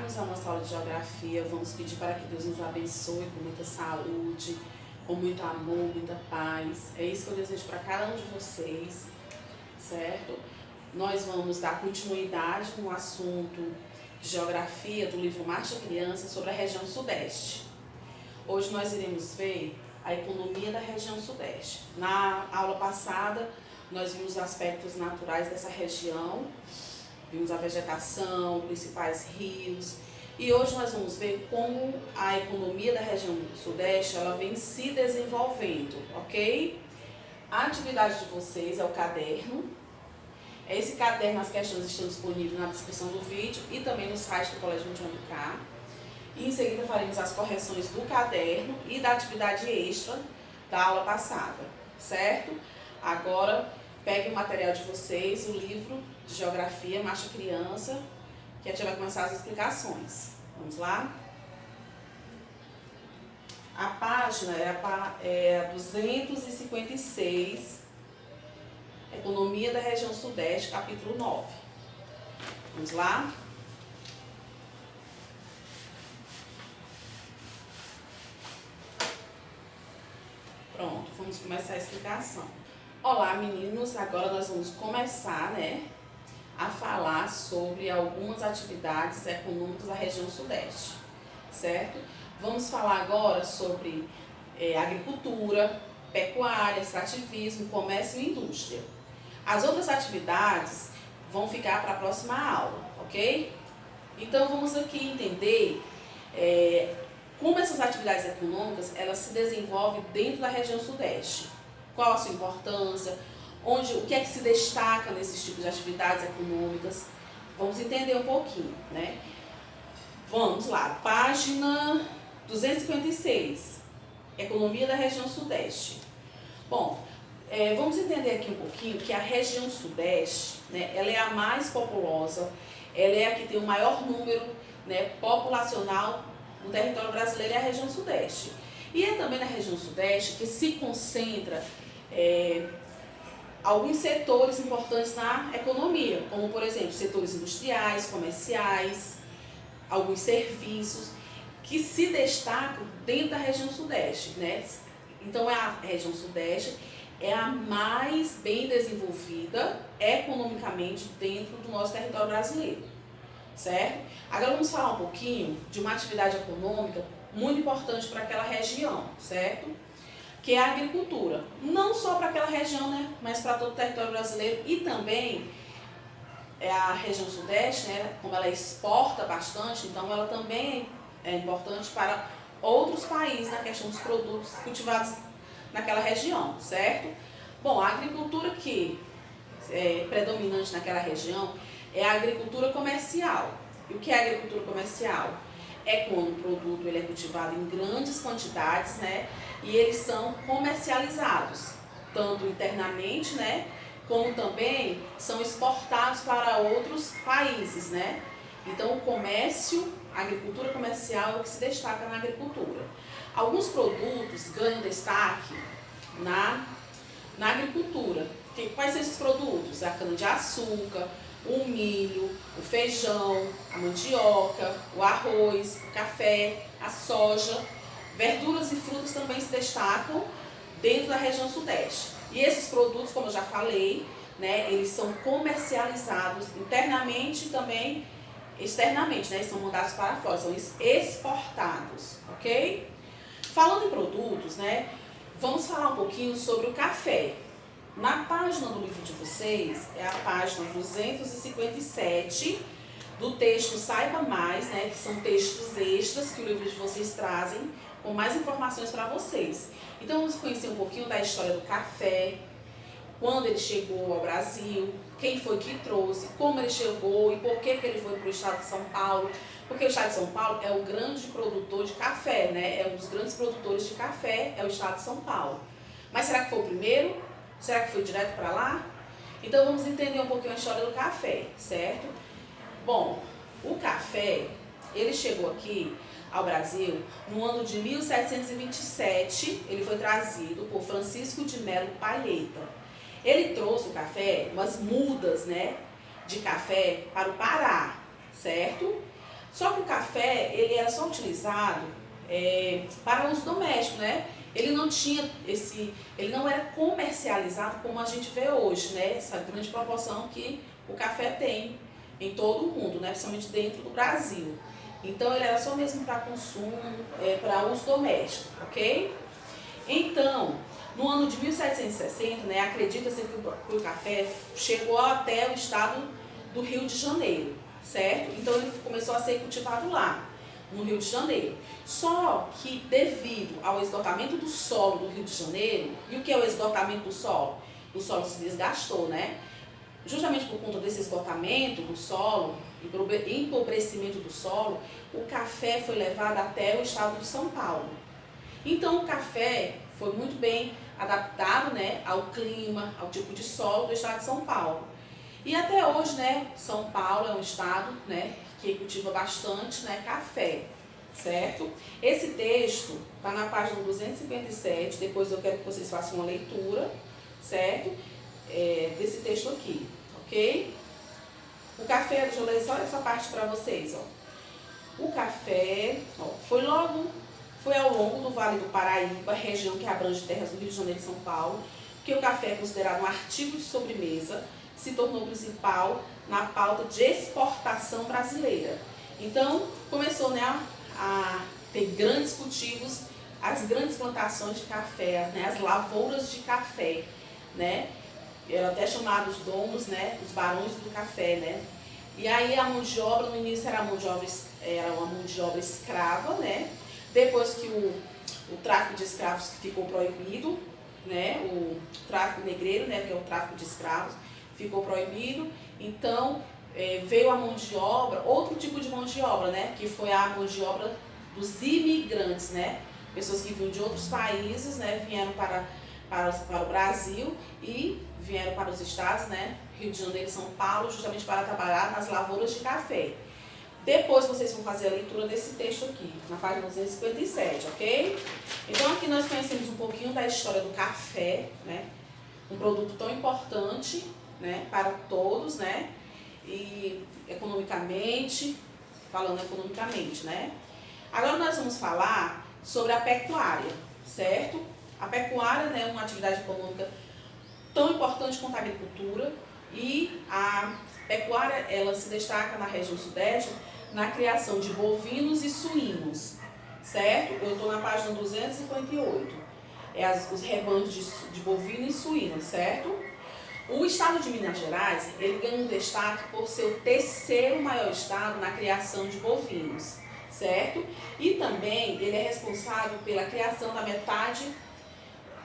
iniciarmos a nossa aula de geografia, vamos pedir para que Deus nos abençoe com muita saúde, com muito amor, muita paz. É isso que eu desejo para cada um de vocês, certo? Nós vamos dar continuidade no assunto de geografia do livro Marcha Criança sobre a região Sudeste. Hoje nós iremos ver a economia da região Sudeste. Na aula passada, nós vimos os aspectos naturais dessa região, vimos a vegetação, principais rios, e hoje nós vamos ver como a economia da região Sudeste ela vem se desenvolvendo, ok? A atividade de vocês é o caderno. Esse caderno, as questões estão disponíveis na descrição do vídeo e também no site do Colégio Mundial Educar. E em seguida faremos as correções do caderno e da atividade extra da aula passada, certo? Agora, peguem o material de vocês, o livro de Geografia Marcha Criança, que a gente vai começar as explicações. Vamos lá? A página é a 256, Economia da região Sudeste, capítulo 9. Vamos lá? Pronto, vamos começar a explicação. Olá, meninos, agora nós vamos começar, a falar sobre algumas atividades econômicas da região Sudeste, certo? Vamos falar agora sobre agricultura, pecuária, extrativismo, comércio e indústria. As outras atividades vão ficar para a próxima aula, ok? Então vamos aqui entender como essas atividades econômicas elas se desenvolvem dentro da região Sudeste. Qual a sua importância, o que é que se destaca nesses tipos de atividades econômicas. Vamos entender um pouquinho, Vamos lá, página 256, Economia da região Sudeste. Bom, vamos entender aqui um pouquinho que a região Sudeste, ela é a mais populosa, ela é a que tem o maior número populacional no território brasileiro, é a região Sudeste. E é também na região Sudeste que se concentra alguns setores importantes na economia, como, por exemplo, setores industriais, comerciais, alguns serviços, que se destacam dentro da região Sudeste, Então, a região Sudeste é a mais bem desenvolvida economicamente dentro do nosso território brasileiro, certo? Agora vamos falar um pouquinho de uma atividade econômica muito importante para aquela região, certo? Que é a agricultura. Não só para aquela região, mas para todo o território brasileiro e também a região Sudeste, como ela exporta bastante, então ela também é importante para outros países na questão dos produtos cultivados naquela região, certo? Bom, a agricultura que é predominante naquela região é a agricultura comercial. E o que é a agricultura comercial? É quando o produto ele é cultivado em grandes quantidades, e eles são comercializados, tanto internamente, como também são exportados para outros países, Então, o comércio, a agricultura comercial é o que se destaca na agricultura. Alguns produtos ganham destaque na agricultura. Quais são esses produtos? A cana-de-açúcar, o milho, o feijão, a mandioca, o arroz, o café, a soja. Verduras e frutas também se destacam dentro da região Sudeste. E esses produtos, como eu já falei, eles são comercializados internamente e também externamente, Eles são mandados para fora, são exportados, ok? Falando em produtos, vamos falar um pouquinho sobre o café. Na página do livro de vocês, é a página 257 do texto Saiba Mais, que são textos extras que o livro de vocês trazem com mais informações para vocês. Então vamos conhecer um pouquinho da história do café, quando ele chegou ao Brasil, quem foi que trouxe, como ele chegou e por que ele foi para o estado de São Paulo. Porque o estado de São Paulo é o grande produtor de café, É um dos grandes produtores de café, é o estado de São Paulo. Mas será que foi o primeiro? Será que foi direto para lá? Então vamos entender um pouquinho a história do café, certo? Bom, o café, ele chegou aqui ao Brasil no ano de 1727, ele foi trazido por Francisco de Melo Palheta. Ele trouxe o café, umas mudas, de café para o Pará, certo? Só que o café, ele era só utilizado para uso doméstico, né? Ele não tinha ele não era comercializado como a gente vê hoje, né? Essa grande proporção que o café tem em todo o mundo, né? Principalmente dentro do Brasil. Então ele era só mesmo para consumo, para uso doméstico, ok? Então, no ano de 1760, né, acredita-se que o café chegou até o estado do Rio de Janeiro, certo? Então ele começou a ser cultivado lá, no Rio de Janeiro. Só que devido ao esgotamento do solo do Rio de Janeiro, e o que é o esgotamento do solo? O solo se desgastou, né? Justamente por conta desse esgotamento do solo, empobrecimento do solo, o café foi levado até o estado de São Paulo. Então o café foi muito bem adaptado, né, ao clima, ao tipo de solo do estado de São Paulo. E até hoje, né, São Paulo é um estado, né, que cultiva bastante, né, café, certo? Esse texto está na página 257, depois eu quero que vocês façam uma leitura, certo? Desse texto aqui, ok? O café, deixa eu ler só essa parte para vocês, ó. O café, ó, foi ao longo do Vale do Paraíba, região que abrange terras do Rio de Janeiro e São Paulo, que o café é considerado um artigo de sobremesa, se tornou principal na pauta de exportação brasileira. Então, começou, né, a ter grandes cultivos, as grandes plantações de café, né, as lavouras de café, né? Eram até chamados donos, né, os barões do café, né? E aí a mão de obra, no início era uma mão de obra escrava, né? Depois que o tráfico de escravos ficou proibido, né? O tráfico negreiro, né, que é o tráfico de escravos, ficou proibido. Então veio a mão de obra, outro tipo de mão de obra, né? Que foi a mão de obra dos imigrantes, né? Pessoas que vinham de outros países, né? Vieram para o Brasil e vieram para os estados, né? Rio de Janeiro e São Paulo, justamente para trabalhar nas lavouras de café. Depois vocês vão fazer a leitura desse texto aqui, na página 257, ok? Então aqui nós conhecemos um pouquinho da história do café, né? Um produto tão importante, né, para todos, né? E economicamente, falando economicamente, né? Agora nós vamos falar sobre a pecuária, certo? A pecuária, né, é uma atividade econômica tão importante quanto a agricultura, e a pecuária, ela se destaca na região sudeste na criação de bovinos e suínos, certo? Eu estou na página 258, os rebanhos de bovino e suíno, certo? O estado de Minas Gerais, ele ganha um destaque por ser o terceiro maior estado na criação de bovinos, certo? E também ele é responsável pela criação da metade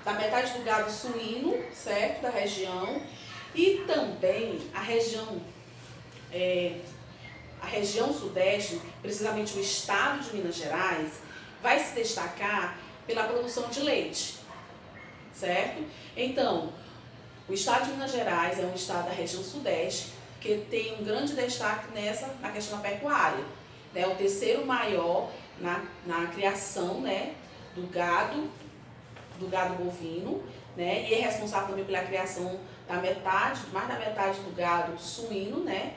do gado suíno, certo? Da região. E também a região sudeste, precisamente o estado de Minas Gerais, vai se destacar pela produção de leite, certo? Então, o estado de Minas Gerais é um estado da região sudeste que tem um grande destaque na questão da pecuária. É o terceiro maior na criação, né, do gado bovino, né, e é responsável também pela criação mais da metade do gado suíno, né,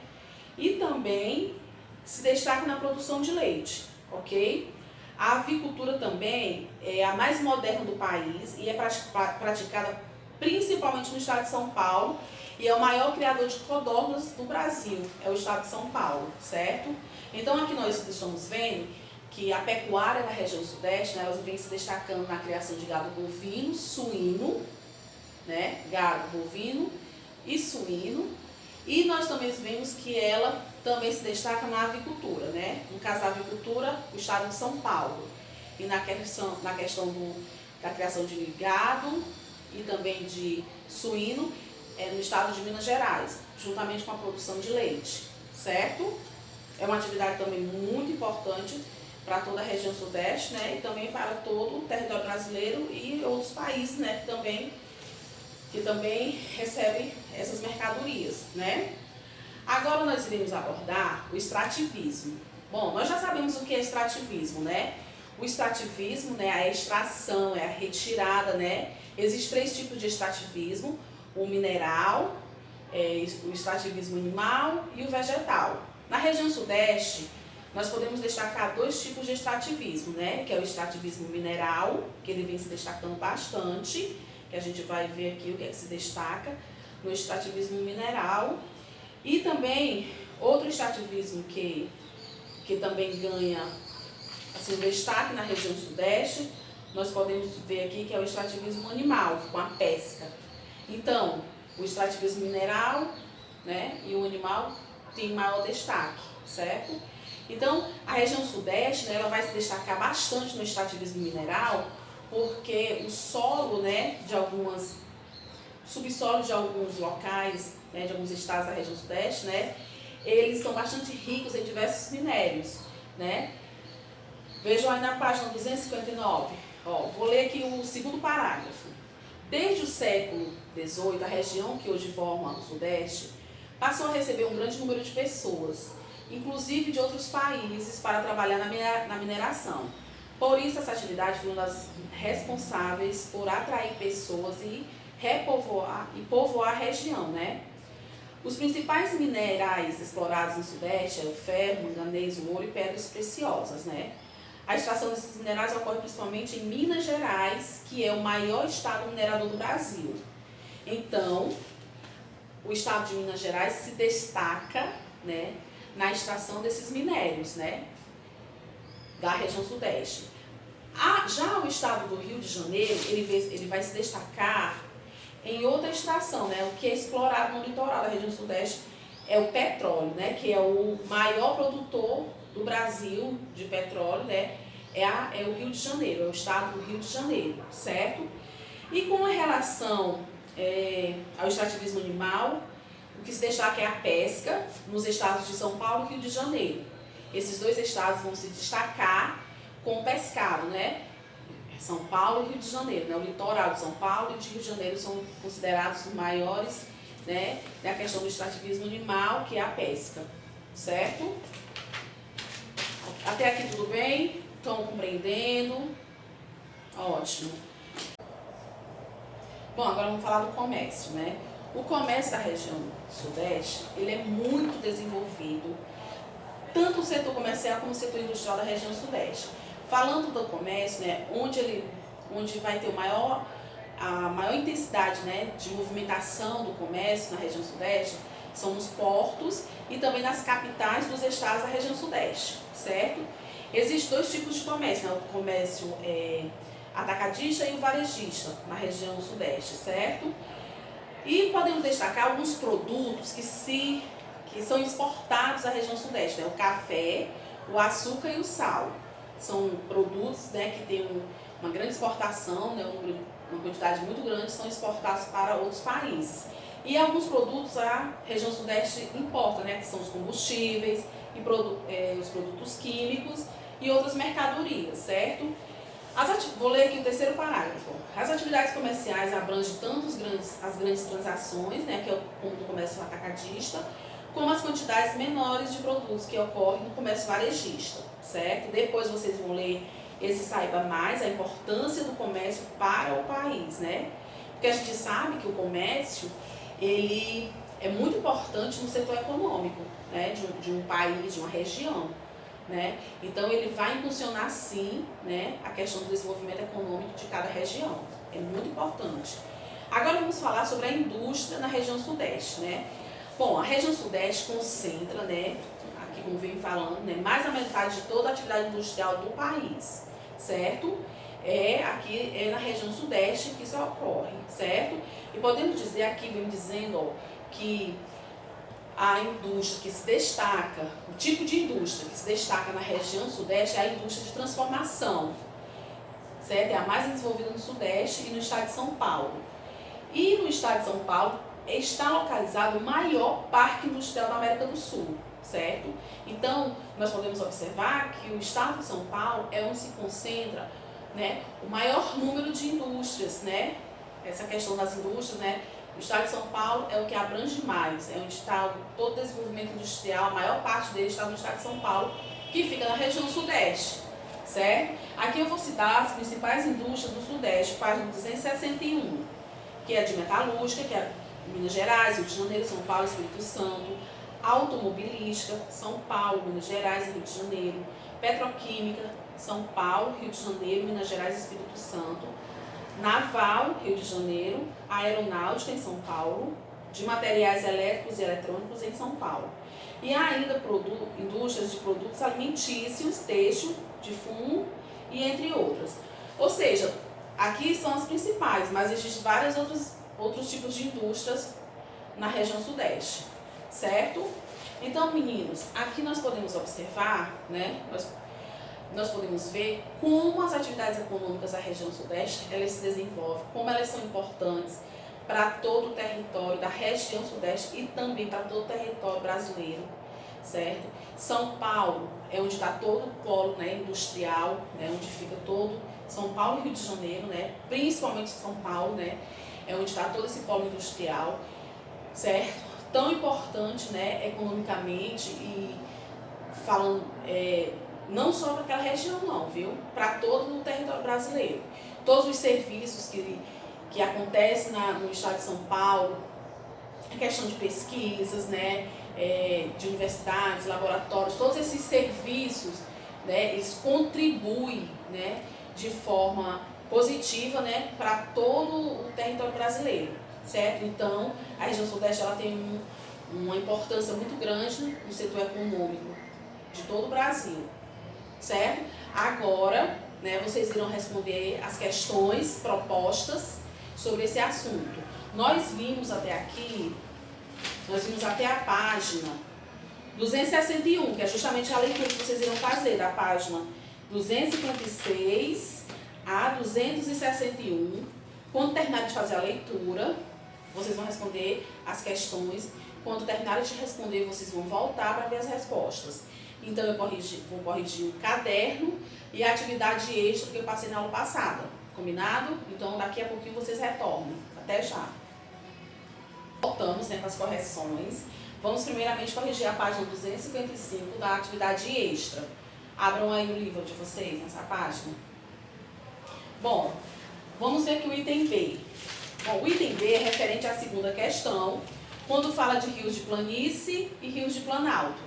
e também se destaca na produção de leite, ok? A avicultura também é a mais moderna do país e é praticada principalmente no estado de São Paulo, e é o maior criador de codornas do Brasil, é o estado de São Paulo, certo? Então aqui nós estamos vendo que a pecuária da região sudeste, né, ela vem se destacando na criação de gado bovino, suíno, né, gado bovino e suíno, e nós também vemos que ela também se destaca na avicultura, né? No caso da avicultura, o estado de São Paulo, e na questão da criação de gado e também de suíno, no estado de Minas Gerais, juntamente com a produção de leite, certo? É uma atividade também muito importante para toda a região sudeste, né? E também para todo o território brasileiro e outros países, né? Que também recebem essas mercadorias, né? Agora nós iremos abordar o extrativismo. Bom, nós já sabemos o que é extrativismo, né? O extrativismo, né, é a extração, é a retirada, né? Existem 3 tipos de extrativismo: o mineral, o extrativismo animal e o vegetal. Na região sudeste, nós podemos destacar dois tipos de extrativismo, né? Que é o extrativismo mineral, que ele vem se destacando bastante, que a gente vai ver aqui o que é que se destaca no extrativismo mineral. E também outro extrativismo que também ganha assim, destaque na região sudeste, nós podemos ver aqui que é o extrativismo animal, com a pesca. Então, o extrativismo mineral, né, e o animal tem maior destaque, certo? Então, a região sudeste, né, ela vai se destacar bastante no extrativismo mineral, porque o solo, né, subsolo de alguns locais, né, de alguns estados da região sudeste, né, eles são bastante ricos em diversos minérios, né? Vejam aí na página 259, ó, vou ler aqui o segundo parágrafo. Desde o século XVIII, a região que hoje forma o Sudeste passou a receber um grande número de pessoas, inclusive de outros países, para trabalhar na mineração. Por isso, essa atividade foi uma das responsáveis por atrair pessoas e povoar a região, né? Os principais minerais explorados no Sudeste é o ferro, manganês, o ouro e pedras preciosas, né? A extração desses minerais ocorre principalmente em Minas Gerais, que é o maior estado minerador do Brasil. Então, o estado de Minas Gerais se destaca, né, na extração desses minérios, né, da região sudeste. Já o estado do Rio de Janeiro, ele vai se destacar em outra extração, né, o que é explorado no litoral da região sudeste é o petróleo, né, que é o maior produtor do Brasil de petróleo, né, é o Rio de Janeiro, é o estado do Rio de Janeiro, certo? E com relação ao extrativismo animal, o que se destaca é a pesca nos estados de São Paulo e Rio de Janeiro. Esses dois estados vão se destacar com o pescado, né? São Paulo e Rio de Janeiro, né? O litoral de São Paulo e de Rio de Janeiro são considerados os maiores, né, na questão do extrativismo animal, que é a pesca, certo? Até aqui tudo bem? Estão compreendendo? Ótimo. Bom, agora vamos falar do comércio, né? O comércio da região sudeste, ele é muito desenvolvido, tanto o setor comercial como o setor industrial da região sudeste. Falando do comércio, né, onde vai ter a maior intensidade, né, de movimentação do comércio na região sudeste, são nos portos e também nas capitais dos estados da região sudeste, certo? Existem dois tipos de comércio, né? O comércio atacadista e o varejista na região sudeste, certo? E podemos destacar alguns produtos que são exportados da região sudeste, né? O café, o açúcar e o sal. São produtos, né, que têm uma grande exportação, né, uma quantidade muito grande, são exportados para outros países. E alguns produtos a região sudeste importa, né, que são os combustíveis, e os produtos químicos e outras mercadorias, certo? Vou ler aqui o terceiro parágrafo. As atividades comerciais abrangem tanto as grandes transações, né, que é como do comércio atacadista, como as quantidades menores de produtos que ocorrem no comércio varejista, certo? Depois vocês vão ler esse Saiba Mais, a importância do comércio para o país, né? Porque a gente sabe que o comércio, ele é muito importante no setor econômico, né, de um país, de uma região, né? Então ele vai impulsionar sim, né, a questão do desenvolvimento econômico de cada região. É muito importante. Agora vamos falar sobre a indústria na região sudeste, né? Bom, a região sudeste concentra, né, aqui como vem falando, né, mais da metade de toda a atividade industrial do país, certo? Aqui é na região sudeste que isso ocorre, certo? E podemos dizer aqui, vem dizendo, ó, que a indústria que se destaca, o tipo de indústria que se destaca na região sudeste é a indústria de transformação, certo? É a mais desenvolvida no sudeste e no estado de São Paulo. E no estado de São Paulo está localizado o maior parque industrial da América do Sul, certo? Então, nós podemos observar que o estado de São Paulo é onde se concentra, né, o maior número de indústrias, né? Essa questão das indústrias, né? O estado de São Paulo é o que abrange mais, é onde está todo o desenvolvimento industrial, a maior parte dele está no estado de São Paulo, que fica na região sudeste, certo? Aqui eu vou citar as principais indústrias do sudeste, página 261, que é a de metalúrgica, que é Minas Gerais, Rio de Janeiro, São Paulo, Espírito Santo, Automobilística, São Paulo, Minas Gerais e Rio de Janeiro. Petroquímica, São Paulo, Rio de Janeiro, Minas Gerais e Espírito Santo. Naval, Rio de Janeiro. Aeronáutica, em São Paulo. De materiais elétricos e eletrônicos, em São Paulo. E ainda indústrias de produtos alimentícios, têxtil, de fumo e entre outras. Ou seja, aqui são as principais, mas existem vários outros tipos de indústrias na região sudeste, certo? Então, meninos, aqui nós podemos observar, né, nós podemos ver como as atividades econômicas da região sudeste, elas se desenvolvem, como elas são importantes para todo o território da região sudeste e também para todo o território brasileiro, certo? São Paulo é onde está todo o polo, né, industrial, né, onde fica todo São Paulo e Rio de Janeiro, né, principalmente São Paulo, né, é onde está todo esse polo industrial, certo? Tão importante, né, economicamente e falando, não só para aquela região não, viu? Para todo o território brasileiro. Todos os serviços que acontecem no estado de São Paulo, a questão de pesquisas, né, de universidades, laboratórios, todos esses serviços, né, eles contribuem, né, de forma positiva, né, para todo o território brasileiro, certo? Então, a região sudeste ela tem uma importância muito grande no setor econômico de todo o Brasil, certo? Agora, né, vocês irão responder as questões propostas sobre esse assunto. Nós vimos até a página 261, que é justamente a leitura que vocês irão fazer, da página 256 a 261. Quando terminarem de fazer a leitura, vocês vão responder as questões. Quando terminarem de responder, vocês vão voltar para ver as respostas. Então, eu vou corrigir o caderno e a atividade extra que eu passei na aula passada. Combinado? Então, daqui a pouquinho vocês retornam. Até já. Voltamos, né, com as correções. Vamos primeiramente corrigir a página 255 da atividade extra. Abram aí o livro de vocês nessa página. Bom, vamos ver aqui o item B. Bom, o item B é referente à segunda questão, quando fala de rios de planície e rios de planalto.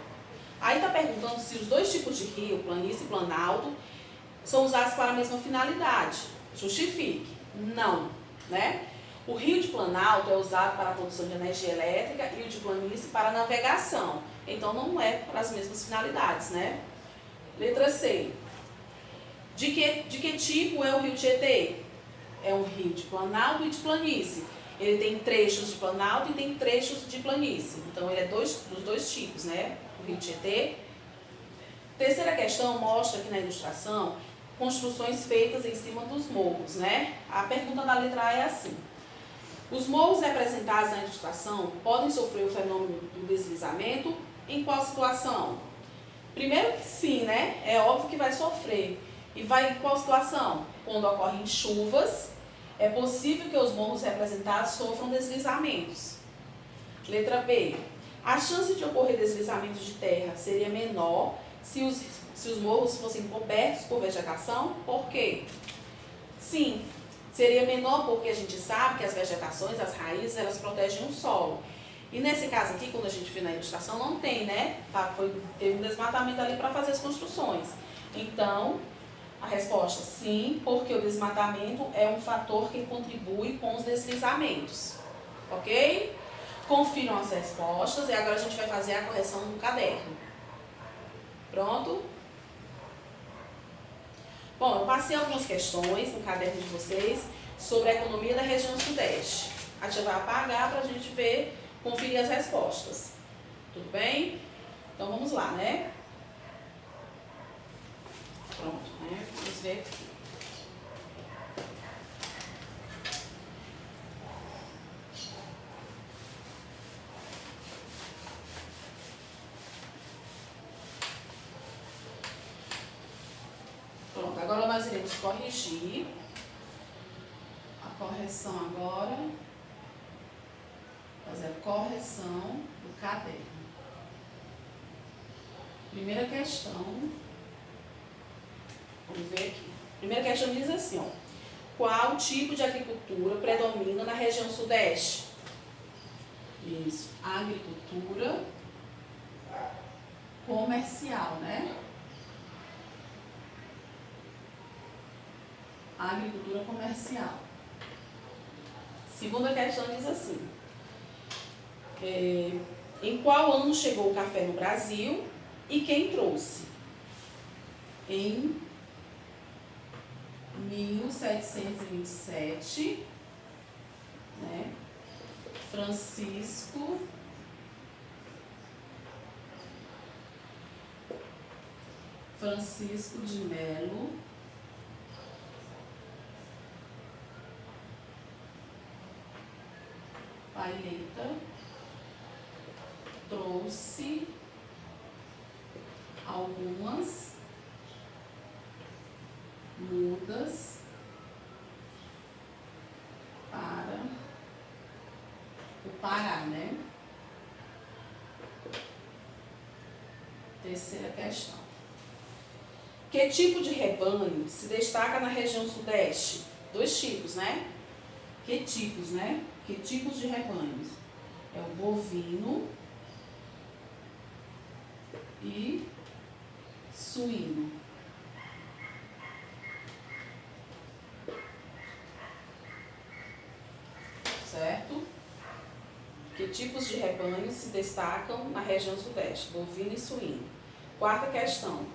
Aí está perguntando se os dois tipos de rio, planície e planalto, são usados para a mesma finalidade. Justifique. Não, né? O rio de planalto é usado para a produção de energia elétrica e o de planície para a navegação. Então, não é para as mesmas finalidades, né? Letra C. De que tipo é o rio Tietê? É um rio de planalto e de planície. Ele tem trechos de planalto e tem trechos de planície. Então, ele é dos dois tipos, né? O rio Tietê. Terceira questão mostra aqui na ilustração construções feitas em cima dos morros, né? A pergunta da letra A é assim. Os morros representados na ilustração podem sofrer o fenômeno do deslizamento? Em qual situação? Primeiro que sim, né? É óbvio que vai sofrer. E vai em qual situação? Quando ocorrem chuvas, é possível que os morros representados sofram deslizamentos. Letra B. A chance de ocorrer deslizamentos de terra seria menor se os morros fossem cobertos por vegetação. Por quê? Sim, seria menor porque a gente sabe que as vegetações, as raízes, elas protegem o solo. E nesse caso aqui, quando a gente viu na ilustração, não tem, né? Teve um desmatamento ali para fazer as construções. Então, a resposta sim, porque o desmatamento é um fator que contribui com os deslizamentos. Ok? Confiram as respostas e agora a gente vai fazer a correção no caderno. Pronto? Bom, eu passei algumas questões no caderno de vocês sobre a economia da região sudeste. A gente vai apagar para a gente ver, conferir as respostas. Tudo bem? Então vamos lá, né? Pronto, né? Vamos ver aqui. Pronto, agora nós iremos corrigir. A correção agora. Fazer a correção do caderno. Primeira questão. Vamos ver aqui. Primeira questão diz assim, ó. Qual tipo de agricultura predomina na região sudeste? Isso, agricultura comercial, né? Agricultura comercial. Segunda questão diz assim: em qual ano chegou o café no Brasil e quem trouxe? Em 1727, né? Francisco de Melo Paileta trouxe algumas mudas para o Pará, né? Terceira questão. Que tipo de rebanho se destaca na região sudeste? Dois tipos, né? Que tipos, né? Que tipos de rebanhos? É o bovino e suíno. Certo? Que tipos de rebanhos se destacam na região sudeste? Bovino e suíno. Quarta questão.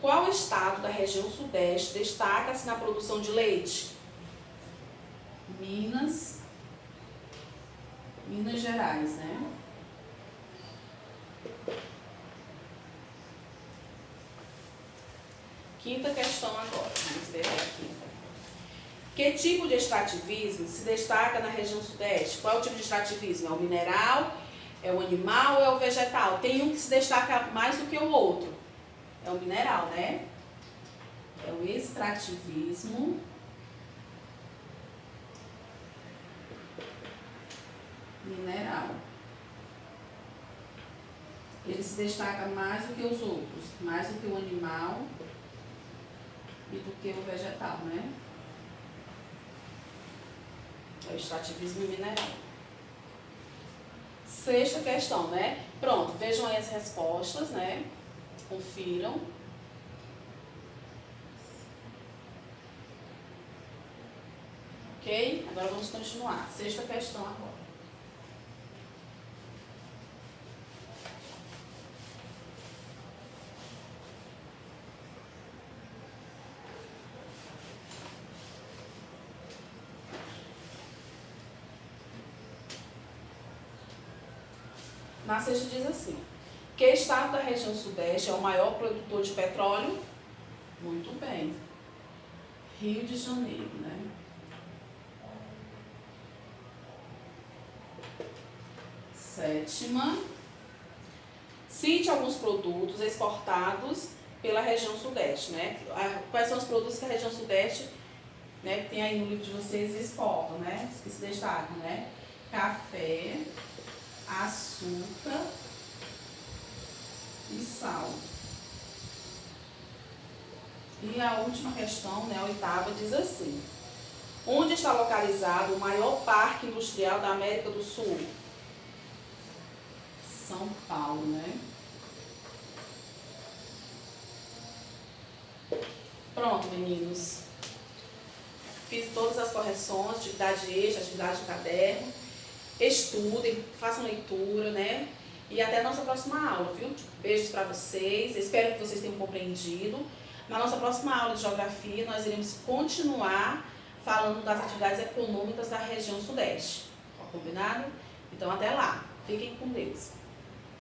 Qual estado da região sudeste destaca-se na produção de leite? Minas Gerais, né? Quinta questão agora, vamos ver aqui. Que tipo de extrativismo se destaca na região sudeste? Qual é o tipo de extrativismo? É o mineral, é o animal ou é o vegetal? Tem um que se destaca mais do que o outro. É o mineral, né? É o extrativismo mineral. Ele se destaca mais do que os outros, mais do que o animal e do que o vegetal, né? É o extrativismo mineral. Sexta questão, né? Pronto, vejam aí as respostas, né? Confiram. Ok? Agora vamos continuar. Sexta questão agora. Na sexta diz assim: que estado da região sudeste é o maior produtor de petróleo? Muito bem. Rio de Janeiro, né? Sétima. Cite alguns produtos exportados pela região sudeste, né? Quais são os produtos que a região sudeste, né, que tem aí no livro de vocês, exportam, né? Que se destacam, né? Café, açúcar e sal. E a última questão, né, a oitava, diz assim: onde está localizado o maior parque industrial da América do Sul? São Paulo, né? Pronto, meninos. Fiz todas as correções, atividade extra, atividade do caderno. Estudem, façam leitura, né? E até a nossa próxima aula, viu? Beijos para vocês. Espero que vocês tenham compreendido. Na nossa próxima aula de geografia, nós iremos continuar falando das atividades econômicas da região sudeste. Combinado? Então, até lá. Fiquem com Deus.